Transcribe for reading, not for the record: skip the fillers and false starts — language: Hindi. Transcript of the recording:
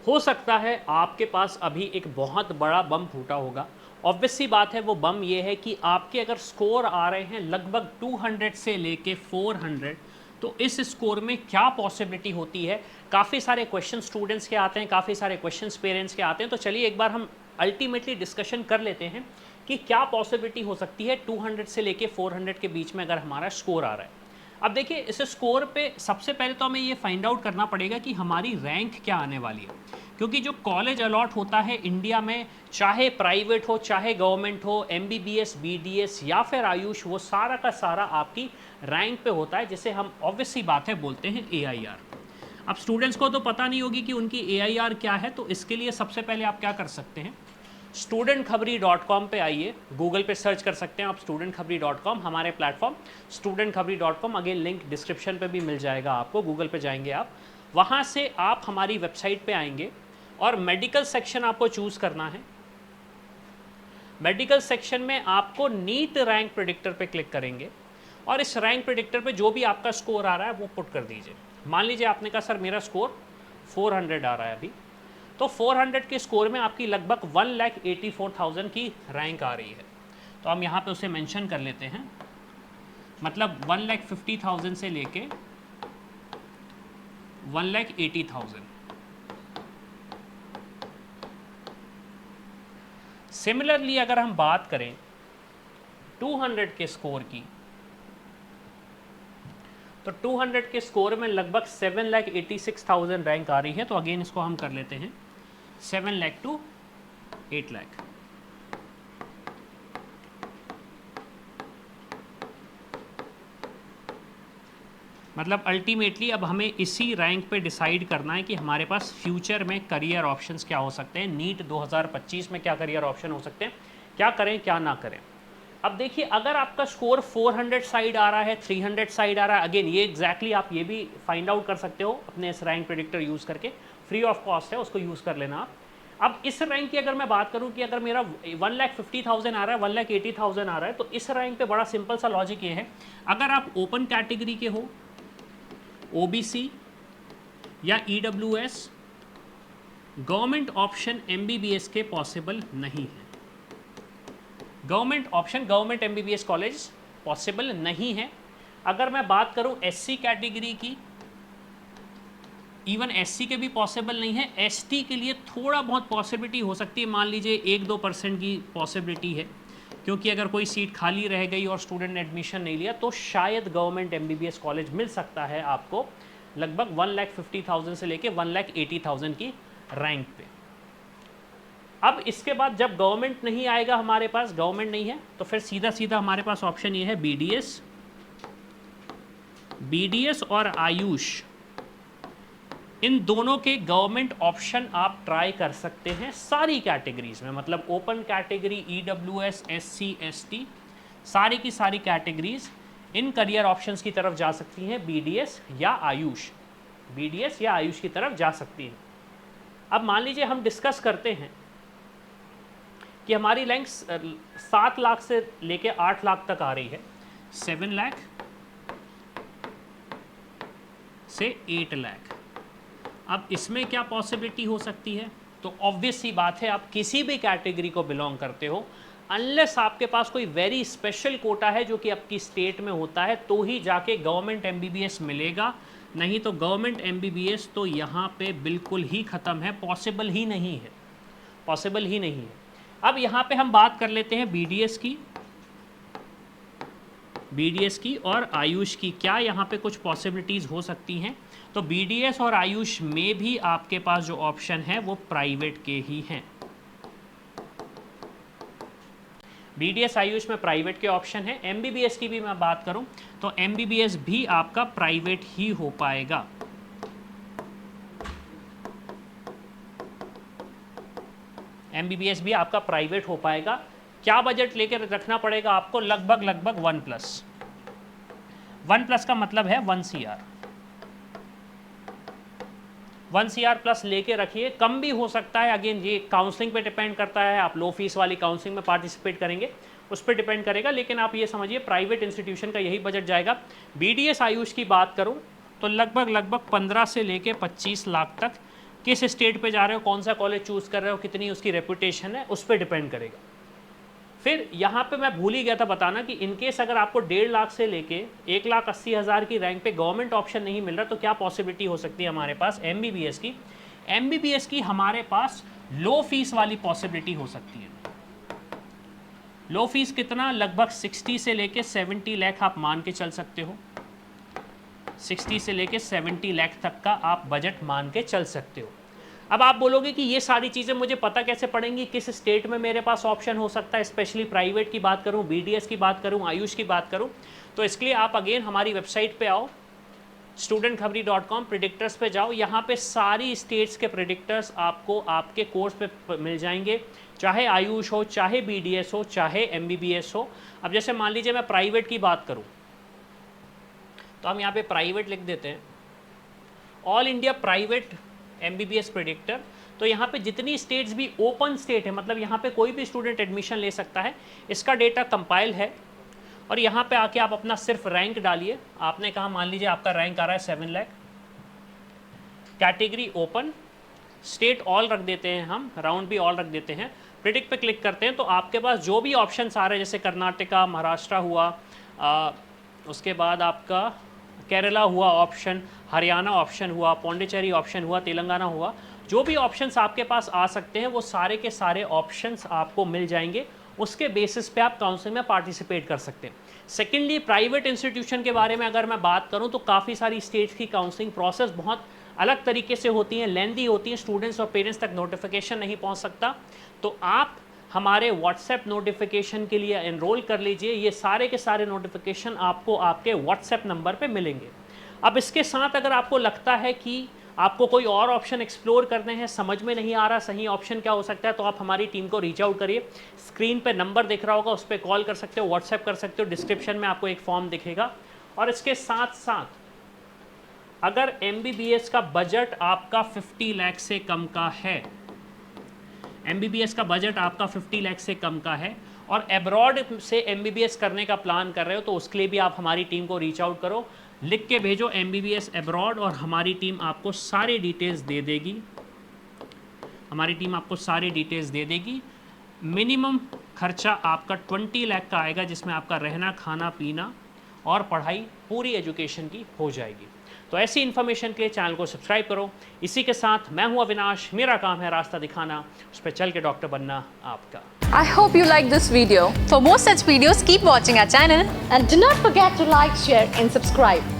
हो सकता है आपके पास अभी एक बहुत बड़ा बम फूटा होगा। ऑब्वियस सी बात है, वो बम ये है कि आपके अगर स्कोर आ रहे हैं लगभग 200 से लेके 400, तो इस स्कोर में क्या पॉसिबिलिटी होती है। काफ़ी सारे क्वेश्चन स्टूडेंट्स के आते हैं, काफ़ी सारे क्वेश्चंस पेरेंट्स के आते हैं। तो चलिए एक बार हम अल्टीमेटली डिस्कशन कर लेते हैं कि क्या पॉसिबिलिटी हो सकती है 200 से लेके 400 के बीच में अगर हमारा स्कोर आ रहा है। अब देखिए, इस स्कोर पे सबसे पहले तो हमें ये फाइंड आउट करना पड़ेगा कि हमारी रैंक क्या आने वाली है, क्योंकि जो कॉलेज अलॉट होता है इंडिया में, चाहे प्राइवेट हो चाहे गवर्नमेंट हो, एमबीबीएस, बीडीएस या फिर आयुष, वो सारा का सारा आपकी रैंक पे होता है, जिसे हम ऑब्वियस सी बात है बोलते हैं एआईआर। अब स्टूडेंट्स को तो पता नहीं होगी कि उनकी एआईआर क्या है, तो इसके लिए सबसे पहले आप क्या कर सकते हैं, studentkhbari.com पे आइए, गूगल पे सर्च कर सकते हैं आप studentkhbari.com, हमारे platform studentkhbari.com, again link description पे भी मिल जाएगा आपको। गूगल पे जाएंगे आप, वहाँ से आप हमारी वेबसाइट पे आएंगे और मेडिकल सेक्शन आपको चूज़ करना है। मेडिकल सेक्शन में आपको नीट रैंक प्रेडिक्टर पे क्लिक करेंगे और इस रैंक प्रेडिक्टर पे जो भी आपका स्कोर आ रहा है वो पुट कर दीजिए। मान लीजिए आपने कहा सर मेरा स्कोर 400 आ रहा है अभी, तो 400 के स्कोर में आपकी लगभग 1,84,000 की रैंक आ रही है। तो हम यहाँ पे उसे मेंशन कर लेते हैं, मतलब 1,50,000 से लेके 1,80,000। सिमिलरली अगर हम बात करें 200 के स्कोर की, तो 200 के स्कोर में लगभग 7,86,000 रैंक आ रही है। तो अगेन इसको हम कर लेते हैं 7 लाख टू 8 लाख। मतलब अल्टीमेटली अब हमें इसी रैंक पे डिसाइड करना है कि हमारे पास फ्यूचर में करियर ऑप्शंस क्या हो सकते हैं, नीट 2025 में क्या करियर ऑप्शन हो सकते हैं, क्या करें क्या ना करें। अब देखिए, अगर आपका स्कोर 400 साइड आ रहा है, 300 साइड आ रहा है, अगेन ये एग्जैक्टली आप ये भी फाइंड आउट कर सकते हो अपने इस रैंक प्रेडिक्टर यूज़ करके, फ्री ऑफ कॉस्ट है, उसको यूज़ कर लेना आप। अब इस रैंक की अगर मैं बात करूं कि अगर मेरा 1,50,000 आ रहा है, 1,80,000 आ रहा है, तो इस रैंक पे बड़ा सिंपल सा लॉजिक ये है, अगर आप ओपन कैटेगरी के हो, ओबीसी या ईडब्ल्यूएस, गवर्नमेंट ऑप्शन एमबीबीएस के पॉसिबल नहीं है। Government option, government MBBS college possible नहीं है। अगर मैं बात करूं एससी कैटेगरी की, इवन एससी के भी पॉसिबल नहीं है। एसटी के लिए थोड़ा बहुत पॉसिबिलिटी हो सकती है, मान लीजिए 1-2% की पॉसिबिलिटी है, क्योंकि अगर कोई सीट खाली रह गई और स्टूडेंट ने एडमिशन नहीं लिया तो शायद गवर्नमेंट एमबीबीएस कॉलेज मिल सकता है आपको लगभग 1,50,000 से लेके 1,80,000 की रैंक पे। अब इसके बाद जब गवर्नमेंट नहीं आएगा, हमारे पास गवर्नमेंट नहीं है, तो फिर सीधा सीधा हमारे पास ऑप्शन ये है बीडीएस और आयुष, इन दोनों के गवर्नमेंट ऑप्शन आप ट्राई कर सकते हैं सारी कैटेगरीज में, मतलब open category, EWS, SC, ST, सारी की सारी कैटेगरीज इन करियर ऑप्शंस की तरफ जा सकती हैं, बीडीएस या आयुष की तरफ जा सकती हैं। अब मान लीजिए हम डिस्कस करते हैं कि हमारी रैंक 7 लाख से लेके 8 लाख तक आ रही है, 7 लाख से 8 लाख। अब इसमें क्या पॉसिबिलिटी हो सकती है, तो ऑब्वियस सी बात है, आप किसी भी कैटेगरी को बिलोंग करते हो, अनलेस आपके पास कोई वेरी स्पेशल कोटा है जो कि आपकी स्टेट में होता है, तो ही जाके गवर्नमेंट एमबीबीएस मिलेगा, नहीं तो गवर्नमेंट एमबीबीएस तो यहाँ पे बिल्कुल ही ख़त्म है, पॉसिबल ही नहीं है। अब यहाँ पे हम बात कर लेते हैं बीडीएस की और आयुष की, क्या यहाँ पे कुछ पॉसिबिलिटीज़ हो सकती हैं। तो बीडीएस और आयुष में भी आपके पास जो ऑप्शन है वो प्राइवेट के ही हैं। बीडीएस आयुष में प्राइवेट के ऑप्शन है। एमबीबीएस की भी मैं बात करूं तो एमबीबीएस भी आपका प्राइवेट ही हो पाएगा। एमबीबीएस भी आपका प्राइवेट हो पाएगा। क्या बजट लेकर रखना पड़ेगा आपको, लगभग 1+ का मतलब है 1 CR प्लस लेके रखिए, कम भी हो सकता है, अगेन ये काउंसलिंग पे डिपेंड करता है, आप लो फीस वाली काउंसलिंग में पार्टिसिपेट करेंगे उस पर डिपेंड करेगा, लेकिन आप ये समझिए प्राइवेट इंस्टीट्यूशन का यही बजट जाएगा। बीडीएस आयुष की बात करूं तो लगभग 15 से लेके 25 लाख तक किस स्टेट पे जा रहे हो, कौन सा कॉलेज चूज़ कर रहे हो, कितनी उसकी रेपुटेशन है, उस पर डिपेंड करेगा। फिर यहाँ पे मैं भूल ही गया था बताना कि इनकेस अगर आपको 1.5 लाख से लेके 1,80,000 की रैंक पे गवर्नमेंट ऑप्शन नहीं मिल रहा तो क्या पॉसिबिलिटी हो सकती है हमारे पास MBBS की। MBBS की हमारे पास लो फीस वाली पॉसिबिलिटी हो सकती है। लो फीस कितना, लगभग 60 से लेके 70 लाख आप मान के चल सकते हो। 60 से लेके 70 लाख तक का आप बजट मान के चल सकते हो। अब आप बोलोगे कि ये सारी चीज़ें मुझे पता कैसे पड़ेंगी, किस स्टेट में मेरे पास ऑप्शन हो सकता है, स्पेशली प्राइवेट की बात करूं, BDS की बात करूं, आयुष की बात करूं। तो इसके लिए आप अगेन हमारी वेबसाइट पे आओ, studentkhbari.com, प्रेडिक्टर्स पे जाओ। यहाँ पे सारी स्टेट्स के प्रेडिक्टर्स आपको आपके कोर्स पे मिल जाएंगे, चाहे आयुष हो, चाहे BDS हो, चाहे MBBS हो। अब जैसे मान लीजिए मैं प्राइवेट की बात करूँ तो हम यहाँ पे प्राइवेट लिख देते हैं, all India private MBBS predictor. तो यहाँ पे जितनी स्टेट्स भी ओपन स्टेट है, मतलब यहाँ पे कोई भी स्टूडेंट एडमिशन ले सकता है, इसका डेटा कंपाइल है। और यहाँ पे आके आप अपना सिर्फ रैंक डालिए। आपने कहा मान लीजिए आपका रैंक आ रहा है 7 lakh, category open, state all रख देते हैं, हम राउंड भी ऑल रख देते हैं, प्रिडिक्ट पे क्लिक करते हैं तो आपके पास जो भी ऑप्शंस आ रहे हैं, जैसे कर्नाटका, महाराष्ट्र हुआ, उसके बाद आपका केरला हुआ ऑप्शन, हरियाणा ऑप्शन हुआ, पौंडीचेरी ऑप्शन हुआ, तेलंगाना हुआ, जो भी ऑप्शंस आपके पास आ सकते हैं वो सारे के सारे ऑप्शंस आपको मिल जाएंगे। उसके बेसिस पे आप काउंसलिंग में पार्टिसिपेट कर सकते हैं। सेकेंडली, प्राइवेट इंस्टीट्यूशन के बारे में अगर मैं बात करूं तो काफ़ी सारी स्टेट्स की काउंसलिंग प्रोसेस बहुत अलग तरीके से होती हैं, लेंदी होती हैं, स्टूडेंट्स और पेरेंट्स तक नोटिफिकेशन नहीं पहुंच सकता। तो आप हमारे व्हाट्सएप नोटिफिकेशन के लिए एनरोल कर लीजिए। ये सारे के सारे नोटिफिकेशन आपको आपके व्हाट्सएप नंबर पे मिलेंगे। अब इसके साथ अगर आपको लगता है कि आपको कोई और ऑप्शन एक्सप्लोर करने हैं, समझ में नहीं आ रहा सही ऑप्शन क्या हो सकता है, तो आप हमारी टीम को रीच आउट करिए। स्क्रीन पे नंबर दिख रहा होगा, उस पर कॉल कर सकते हो, व्हाट्सएप कर सकते हो, डिस्क्रिप्शन में आपको एक फॉर्म दिखेगा। और इसके साथ साथ अगर MBBS का बजट आपका 50 लाख से कम का है, MBBS का बजट आपका 50 लाख से कम का है और एब्रॉड से MBBS करने का प्लान कर रहे हो, तो उसके लिए भी आप हमारी टीम को रीच आउट करो। लिख के भेजो MBBS एब्रॉड और हमारी टीम आपको सारी डिटेल्स दे देगी। हमारी टीम आपको सारी डिटेल्स दे देगी। मिनिमम खर्चा आपका 20 लाख का आएगा, जिसमें आपका रहना, खाना, पीना और पढ़ाई पूरी एजुकेशन की हो जाएगी। तो ऐसी इन्फॉर्मेशन के लिए चैनल को सब्सक्राइब करो। इसी के साथ मैं हूं अविनाश, मेरा काम है रास्ता दिखाना, उस पर चल के डॉक्टर बनना आपका। I hope you like this video. For more such videos, keep watching our channel And do not forget to like, share and subscribe.